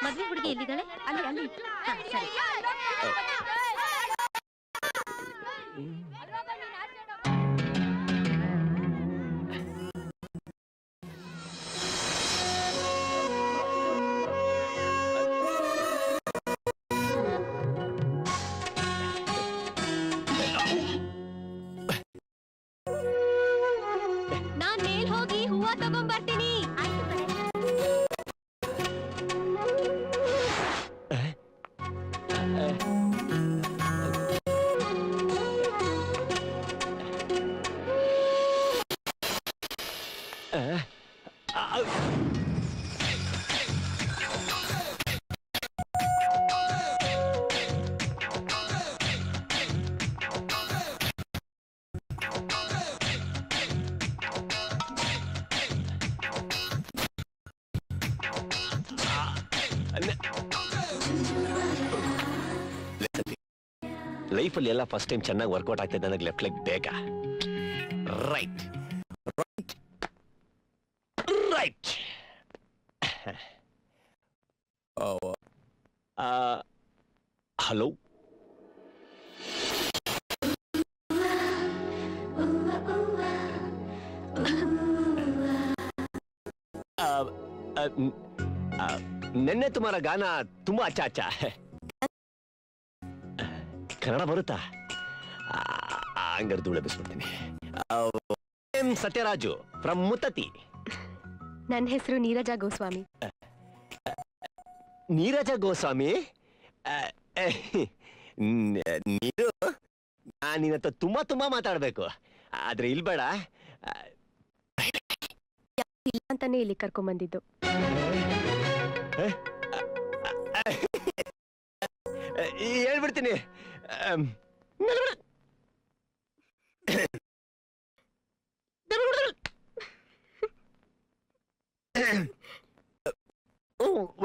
ಮದ್ವೆ ಹುಡುಗಿ ಎಲ್ಲಿದ್ದಾಳೆ? ಅಲ್ಲಿ ಅಲ್ಲಿ. ಸರಿ. ನಾನ್ ಮೇಲ್ ಹೋಗಿ ಹೂವ ತಗೊಂಡ್ಬರ್ತೀನಿ. ಲೈಫಲ್ಲಿ ಎಲ್ಲ ಫಸ್ಟ್ ಟೈಮ್ ಚೆನ್ನಾಗಿ ವರ್ಕೌಟ್ ಆಗ್ತದೆ. ನನಗೆ ಲೆಫ್ಟ್ ಲೆಗ್ ಬೇಗ. Right right. ಹಲೋ, ನೆನ್ನೆ ತುಮಾರ ಗಾನ ತುಂಬಾ ಅಚ್ಚ ಅಚ್ಚ. ಕನ್ನಡ ಬರುತ್ತಾ? ಹಂಗಾರೆ ಧೂಳ ಬಿಸ್ಬಿಡ್ತೀನಿ. ಸತ್ಯರಾಜು ಫ್ರಮ್ ಮುತ್ತತಿ. ನನ್ನ ಹೆಸರು ನೀರಜಾ ಗೋಸ್ವಾಮಿ. ನೀರಜಾ ಗೋಸ್ವಾಮಿ, ನೀರು ನಾನು ನಿನ್ನ ಹತ್ರ ತುಂಬಾ ತುಂಬಾ ಮಾತಾಡ್ಬೇಕು, ಆದ್ರೆ ಇಲ್ಬೇಡ ಅಂತಾನೆ ಇಲ್ಲಿ ಕರ್ಕೊಂಡ್ ಬಂದಿದ್ದು. ಹೇಳ್ಬಿಡ್ತೀನಿ.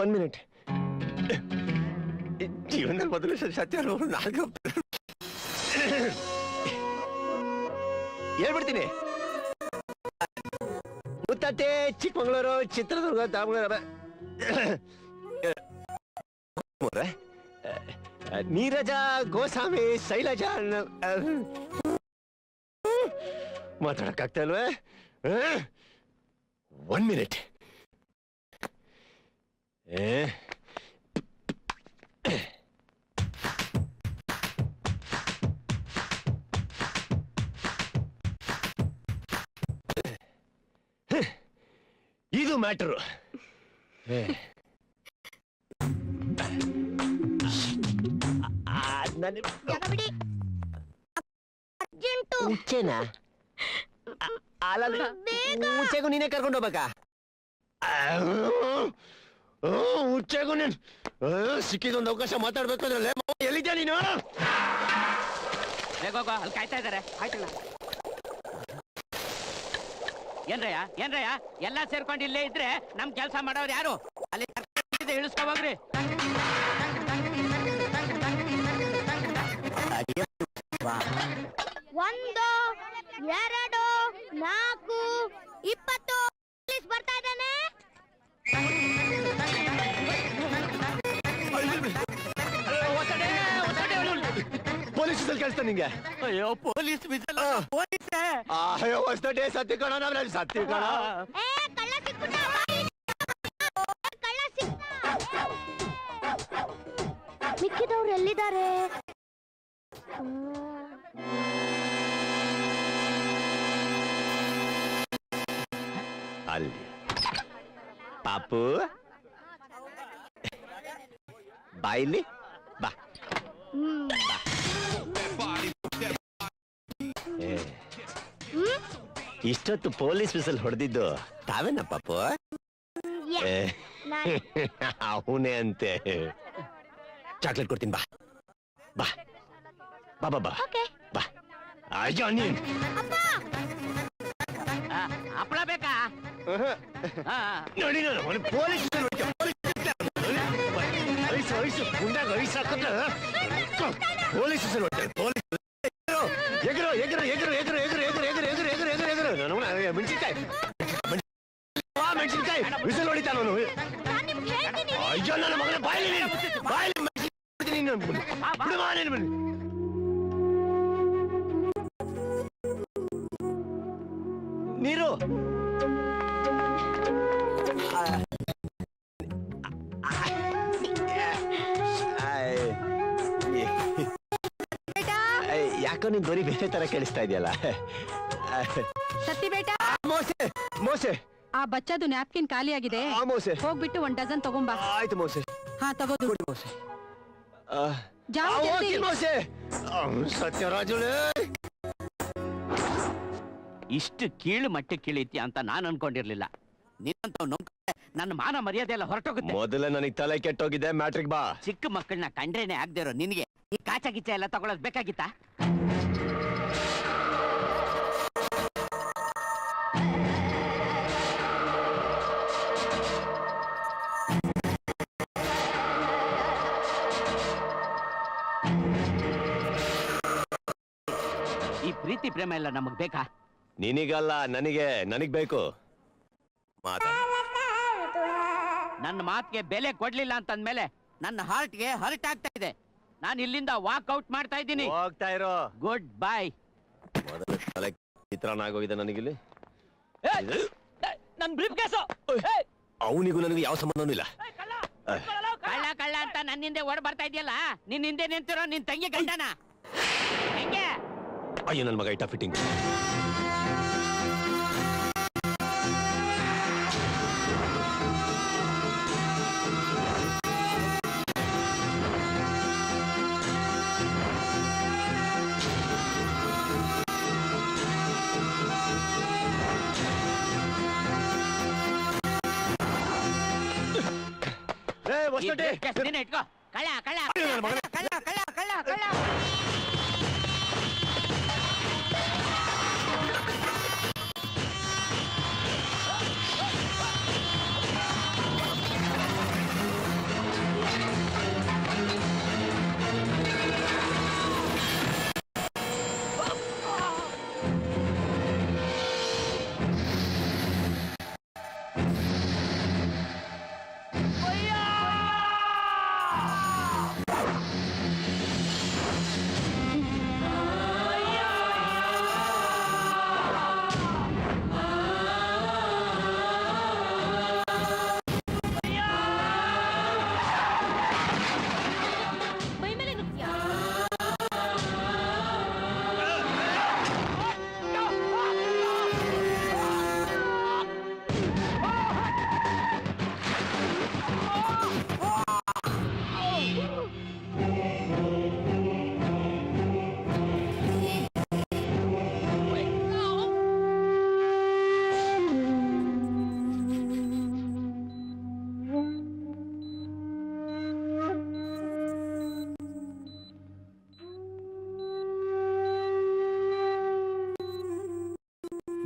One minute. ಜೀವನ ಮೊದಲು ಸತ್ಯ ಹೇಳ್ಬಿಡ್ತೀನಿ. ಮುತ್ತಟ್ಟೆ, ಚಿಕ್ಕಮಗಳೂರು, ಚಿತ್ರದುರ್ಗ, ದಾವಣಗೆರೆ. ನೀರಜಾ ಗೋಸ್ವಾಮಿ, ಶೈಲಜಾ ಮಾತಾಡಕ್ಕಾಗ್ತಾ ಇಲ್ವೇ? One minute. ಇದು ಮ್ಯಾಟರು. ಹುಚ್ಚೆಗೂ ನೀನೇ ಕರ್ಕೊಂಡು ಹೋಗ್ಬೇಕಾ? ಹುಚ್ಚೆಗೂ ನೀನ್ ಸಿಕ್ಕಿದೊಂದು ಅವಕಾಶ ಮಾತಾಡ್ಬೇಕು ಅಂದ್ರೆ ಎಲ್ಲಿದ್ಯಾ ನೀನು? ಅಲ್ಲಿ ಕಾಯ್ತಾ ಇದಾರೆ. ಆಯ್ತಲ್ಲ ಏನ್ರಯ್ಯ ಏನ್ರಯ್ಯ ಎಲ್ಲ ಸೇರ್ಕೊಂಡು ಇಲ್ಲೇ ಇದ್ರೆ ನಮ್ ಕೆಲಸ ಮಾಡೋರು ಯಾರು? ಅಲ್ಲಿ ಇಳಿಸ್ಕೊ ಹೋಗ್ರಿ. ಒಂದು, ಎರಡು, ನಾಲ್ಕು, 20 ಪೊಲೀಸ್ ಬರ್ತಾ ಇದ್ದಾನೆ. ಪೊಲೀಸ್ ಕಳಿಸ್ತಾ ನಿಂಗೆ? ಅಯ್ಯೋ ಪೊಲೀಸ್ ಅಯ್ಯೋ ಹೊಸದೇ ಸತ್ಯ ಕಣ. ನಾವ್ ಸತ್ಯ ಕಣ. ಕಳ್ಳ ಸಿಕ್ಬಿಟ್ಟ. ಕಳ್ಳ ಸಿಕ್ತ. ಮಿಕ್ಕಿದವ್ರು ಎಲ್ಲಿದ್ದಾರೆ? ಅಲ್ಲಿ ಪಾಪು ಬಾಯಿಲಿ ಬಾ. ಇಷ್ಟೊತ್ತು ಪೊಲೀಸ್ ವಿಸಲ್ ಹೊಡೆದಿದ್ದು ತಾವೇನ ಪಾಪು? ಅವನೇ ಅಂತೆ. ಚಾಕ್ಲೇಟ್ ಕೊಡ್ತೀನಿ ಬಾ ಬಾ ಬಾ ಬಾ ಬಾ ಬಾ. ಅಯ್ಯೋ ನೀನ್ ಹಪ್ಪಳ ಬೇಕಾ? ನೋಡಿ ನಾನು ಪೊಲೀಸ್ ವಯಸ್ಸು ಗುಂಡಾಗ ವಯಸ್ಸು ಹಾಕಿದ್ರೆ ಪೊಲೀಸ್ ಎಗರು ಎಗರು ಎಗರು ಎಗರು ಎಗರು ಎಗರು ಎಗರು ಎಗರು ಎಗರು ಎಗರು ಎಗರು ನಾನು ಮೆಣಸಿನ್ಕಾಯಿ ಮೆಣಸಿನ್ಕಾಯಿ ವಿಸಲ್ ಹೊಡಿತಾನ ಅವನು. ಅಯ್ಯೋ ನನ್ನ ಮಗನ ಬಾಯಲ್ಲಿ ನೀರು ಯಾಕೋ ನೀನ್ ಧ್ವನಿ ಬೇರೆ ತರ ಕೇಳಿಸ್ತಾ ಇದೆಯಲ್ಲ. ಸತ್ತಿ ಬೇಟ ಮೋಸೆ ಮೋಸೆ ಆ ಬಚ್ಚದು ನ್ಯಾಪ್ಕಿನ್ ಖಾಲಿ ಆಗಿದೆ, ಮೋಸೆ ಹೋಗ್ಬಿಟ್ಟು 1 ಡಜನ್ ತಗೊಂಬಾ. ಆಯ್ತು ಮೋಸೆ. ಹಾ ತಗೋದು. ಕೊಡಿ ಮೋಸೆ. ಜಾವ ಜಲ್ದಿ. ಹೋಗ್ತೀನಿ ಮೋಸೆ. ಸತ್ಯರಾಜುಲೇ ಇಷ್ಟು ಕೀಳು ಮಟ್ಟಕ್ಕೆ ಕೀಳಿತಿ ಅಂತ ನಾನು ಅನ್ಕೊಂಡಿರ್ಲಿಲ್ಲ. ನಿನ್ನಂತ ನನ್ನ ಮಾನ ಮರ್ಯಾದೆ ಎಲ್ಲ ಹೊರಟೋಗುತ್ತೆ. ಮೊದಲೇ ನನಗೆ ತಲೆ ಕೆಟ್ಟೋಗಿದೆ. ಮ್ಯಾಟ್ರಿಕ್ ಬಾ. ಚಿಕ್ಕ ಮಕ್ಕಳನ್ನ ಕಂಡ್ರೇನೆ ಆಗದೆ ಇರೋ ನಿನಗೆ ಈ ಕಾಚ ಗಿಚ್ಚ ಎಲ್ಲ ತಗೊಳ್ಳೋದು ಬೇಕಾಗಿತ್ತಾ? ಈ ಪ್ರೀತಿ ಪ್ರೇಮ ಎಲ್ಲ ನಮಗ್ ಬೇಕಾ? ನಿನಗಲ್ಲ, ನನಗ್ ಬೇಕು. ನನ್ನ ಮಾತಿಗೆ ಬೆಲೆ ಕೊಡ್ಲಿಲ್ಲ ಅಂತಂದ್ಮೇಲೆ ನನ್ನ ಹಾರ್ಟ್ಗೆ ಹರ್ಟ್ ಆಗ್ತಾ ಇದೆ. ನಾನು ಇಲ್ಲಿಂದ ವಾಕ್ಔಟ್ ಮಾಡ್ತಾ ಇದ್ದೀನಿ. ಹೋಗ್ತಾ ಇರೋ. Good bye. ಮೊದಲ ತಲೆ ಚಿತ್ರಾನ್ನ ಆಗೋಗಿದೆ ನನಗಿಲ್ಲಿ. ನನ್ ಬ್ರೀಫ್ ಕೇಸು. ಅವನಿಗೂ ನನಗೆ ಯಾವ ಸಂಬಂಧನೂ ಇಲ್ಲ. ಕಳ್ಳ ಕಳ್ಳ ಅಂತ ನನ್ನ ಹಿಂದೆ ಓಡ್ ಬರ್ತಾ ಇದೆಯಲ್ಲ, ನಿನ್ ಹಿಂದೆ ನಿಂತಿರೋ ನಿನ್ ತಂಗಿ ಗಂಡನ ಹೆಂಗೆ? ಅಯ್ಯೋ ನನ್ನ ಮಗ ಇಟ್ಟ ಫಿಟ್ಟಿಂಗ್. ಇಟ್ಕೋ. ಕಳ್ಳ ಕಳ್ಳ ಕಳ್ಳ ಕಳ್ಳ ಕಳ್ಳ ಕಳ್ಳ.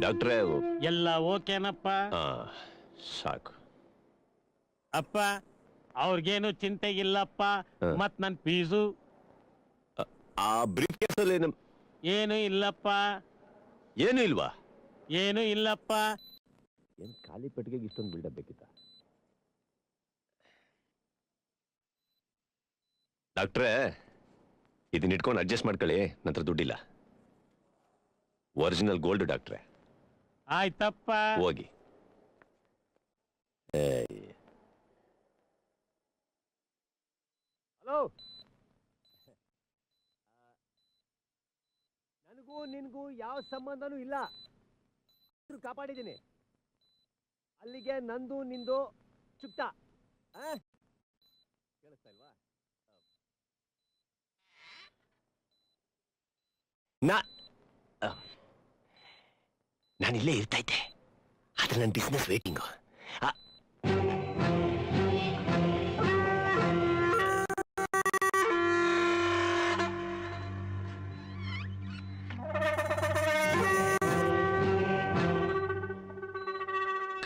ಡಾಕ್ಟ್ರೇ ಎಲ್ಲ ಓಕೆನಪ್ಪ? ಸಾಕು ಅಪ್ಪ, ಅವ್ರಿಗೇನು ಚಿಂತೆ ಇಲ್ಲಪ್ಪ. ಮತ್ ನನ್ ಫೀಸು ಆ ಬ್ರೀಫ್ ಕೇಸಲ್ಲಿ ಏನು ಇಲ್ಲಪ್ಪ. ಏನು ಇಲ್ವಾ? ಏನು ಇಲ್ಲಪ್ಪ. ಏನ್ ಖಾಲಿ ಪೆಟ್ಟಿಗೆಗೆ ಇಷ್ಟೊಂದು ಬಿಲ್ಡಪ್ ಬೇಕಿತ್ತ? ಡಾಕ್ಟ್ರೇ ಇದನ್ನ ಇಟ್ಕೊಂಡು ಅಡ್ಜಸ್ಟ್ ಮಾಡ್ಕೊಳ್ಳಿ, ನಂತರ ದುಡ್ಡಿಲ್ಲ. ಒರಿಜಿನಲ್ ಗೋಲ್ಡ್ ಡಾಕ್ಟ್ರೇ. ಆಯ್ತಪ್ಪ, ಹೋಗಿ. ಹಲೋ, ನನಗೂ ನಿನ್ಗೂ ಯಾವ ಸಂಬಂಧನೂ ಇಲ್ಲ. ಕಾಪಾಡಿದ್ದೀನಿ. ಅಲ್ಲಿಗೆ ನಂದು ನಿಂದು ಚುಕ್ತ. ಕೇಳಿಸ್ತಾ ಇಲ್ವಾ? ನಾನಿಲ್ಲೇ ಇರ್ತಾ ಇದ್ದೆ, ಆದ್ರೆ ನನ್ನ ಬಿಸ್ನೆಸ್ ವೇಟಿಂಗು.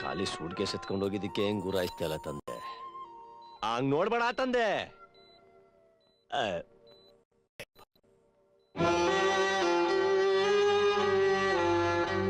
ಖಾಲಿ ಸೂಟ್ ಕೇಸ್ ಎತ್ಕೊಂಡು ಹೋಗಿದ್ದಕ್ಕೆ ಹೆಂಗ್ ಗುರಾಯಿಸ್ತಾ ಇಲ್ಲ ತಂದೆ. ಹಂಗ್ ನೋಡ್ಬೇಡ ತಂದೆ.